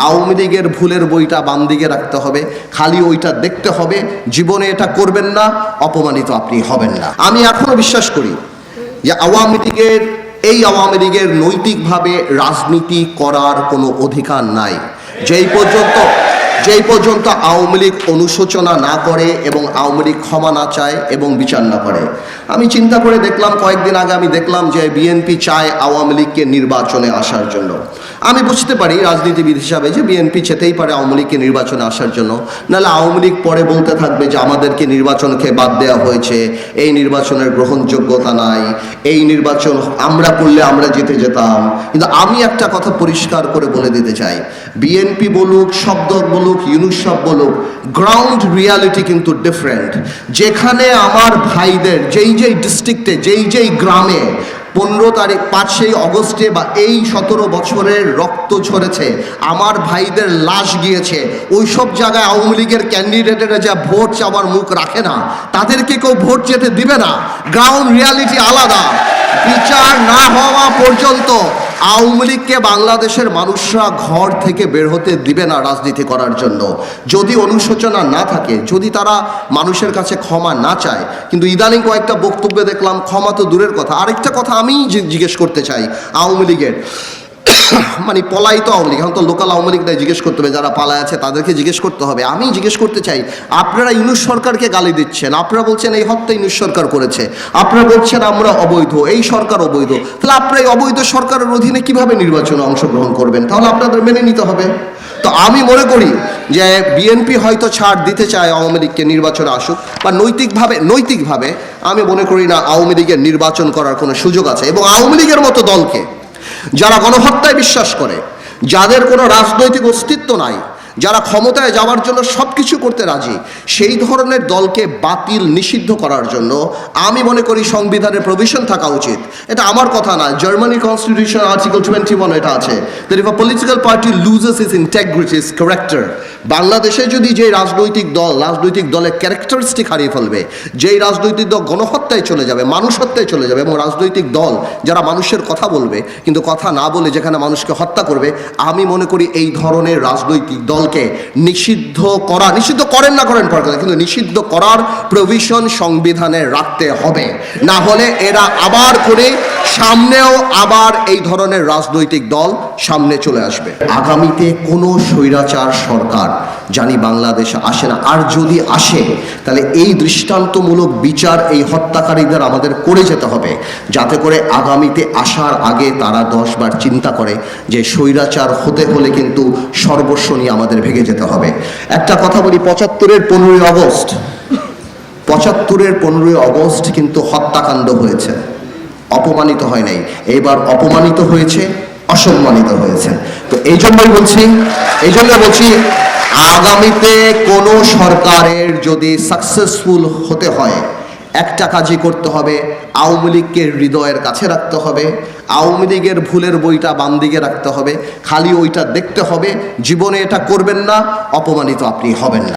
আওয়ামী লীগের ভুলের বইটা বাম দিকে রাখতে হবে, খালি ওইটা দেখতে হবে, জীবনে এটা করবেন না, অপমানিত আপনি হবেন না। আমি এখনো বিশ্বাস করি যে আওয়ামী লীগের নৈতিকভাবে রাজনীতি করার কোনো অধিকার নাই। যেই পর্যন্ত আওয়ামী লীগ অনুশোচনা না করে এবং আওয়ামী লীগ ক্ষমা না চায় এবং বিচার না করে। আমি চিন্তা করে দেখলাম, কয়েকদিন আগে আমি দেখলাম যে বিএনপি চায় আওয়ামী লীগকে নির্বাচনে আসার জন্য। আমি বুঝতে পারি রাজনীতিবিদ হিসাবে যে বিএনপি চেতেই পারে আওয়ামী লীগকে নির্বাচনে আসার জন্য, নাহলে আওয়ামী লীগ পরে বলতে থাকবে যে আমাদেরকে নির্বাচনকে বাদ দেওয়া হয়েছে, এই নির্বাচনের গ্রহণযোগ্যতা নাই, এই নির্বাচন আমরা করলে আমরা জিতে যেতাম। কিন্তু আমি একটা কথা পরিষ্কার করে বলে দিতে চাই, বিএনপি বলুক, শব্দ বলুক, ইউনুস সাহেব বলুক, গ্রাউন্ড রিয়ালিটি কিন্তু ডিফারেন্ট। যেখানে আমার ভাইদের যেই ডিস্ট্রিক্টে যেই গ্রামে 5ই অগস্টে বা এই 17 বছরের রক্ত ঝরেছে, আমার ভাইদের লাশ গিয়েছে, ওই সব জায়গায় আওয়ামী লীগের ক্যান্ডিডেটেরা যা ভোট চাওয়ার মুখ রাখে না, তাদেরকে কেউ ভোট যেতে দিবে না। গ্রাউন্ড রিয়ালিটি আলাদা। বিচার না হওয়া পর্যন্ত আওয়ামী লীগকে বাংলাদেশের মানুষরা ঘর থেকে বের হতে দিবে না রাজনীতি করার জন্য। যদি অনুশোচনা না থাকে, যদি তারা মানুষের কাছে ক্ষমা না চায়। কিন্তু ইদানিং কয়েকটা বক্তব্যে দেখলাম ক্ষমা তো দূরের কথা। আরেকটা কথা আমি জিজ্ঞেস করতে চাই আওয়ামী লীগের, মানে পলায়িত আওয়ামী লীগ, এখন তো লোকাল আওয়ামী লীগটাই জিজ্ঞেস করতে হবে, যারা পালায় আছে তাদেরকে জিজ্ঞেস করতে হবে। আমি জিজ্ঞেস করতে চাই, আপনারা ইউনুস সরকারকে গালি দিচ্ছেন, আপনারা বলছেন এই হত্যা ইউনুস সরকার করেছে, আপনারা বলছেন আমরা অবৈধ, এই সরকার অবৈধ, তাহলে আপনারা এই অবৈধ সরকারের অধীনে কিভাবে নির্বাচনে অংশগ্রহণ করবেন? তাহলে আপনাদের মেনে নিতে হবে। তো আমি মনে করি যে বিএনপি হয়তো ছাড় দিতে চায় আওয়ামী লীগকে নির্বাচনে আসুক, বা নৈতিকভাবে আমি মনে করি না আওয়ামী লীগের নির্বাচন করার কোনো সুযোগ আছে। এবং আওয়ামী লীগের মতো দলকে, যারা গণহত্যায় বিশ্বাস করে, যাদের কোনো রাজনৈতিক অস্তিত্ব নাই, যারা ক্ষমতায় যাওয়ার জন্য সব কিছু করতে রাজি, সেই ধরনের দলকে বাতিল নিষিদ্ধ করার জন্য আমি মনে করি সংবিধানের প্রভিশন থাকা উচিত। এটা আমার কথা না, জার্মানি কনস্টিটিউশন আর্টিকেল 21 এটা আছে, that if a political party loses its integrity, its character, বাংলাদেশে যদি যে রাজনৈতিক দলের ক্যারেক্টারিস্টিক হারিয়ে ফেলবে, যেই রাজনৈতিক দল গণহত্যায় চলে যাবে, মানুষ হত্যায় চলে যাবে, এবং রাজনৈতিক দল যারা মানুষের কথা বলবে কিন্তু কথা না বলে যেখানে মানুষকে হত্যা করবে, আমি মনে করি এই ধরনের রাজনৈতিক দলকে নিষিদ্ধ করেন না করেন পরে, কিন্তু নিষিদ্ধ করার প্রভিশন সংবিধানে রাখতে হবে। না হলে এরা আবার করে সামনেও আবার এই ধরনের রাজনৈতিক দল সামনে চলে আসবে। আগামীতে কোনো স্বৈরাচার সরকার জানি বাংলাদেশে আসে না, আর যদি আসে তাহলে এই দৃষ্টান্তমূলক বিচার এই হত্যাকারীদের আমাদের করে যেতে হবে, যাতে করে আগামীতে আসার আগে তারা 10 বার চিন্তা করে যে স্বৈরাচার হতে হলে কিন্তু সর্বস্ব নিয়ে আমাদের ভেঙে যেতে হবে। একটা কথা বলি, 75-এর 15ই অগস্ট কিন্তু হত্যাকাণ্ড হয়েছে, অপমানিত হয় নাই। এবার অপমানিত হয়েছে, অসম্মানিত হয়েছে। তো এই জন্য বলছি আগামীতে কোনো সরকারের যদি সাকসেসফুল হতে হয়, একটা কাজই করতে হবে, আওয়ামী লীগকে হৃদয়ের কাছে রাখতে হবে, আওয়ামী লীগের ভুলের বইটা বাম দিকে রাখতে হবে, খালি ওইটা দেখতে হবে, জীবনে এটা করবেন না, অপমানিত আপনি হবেন না।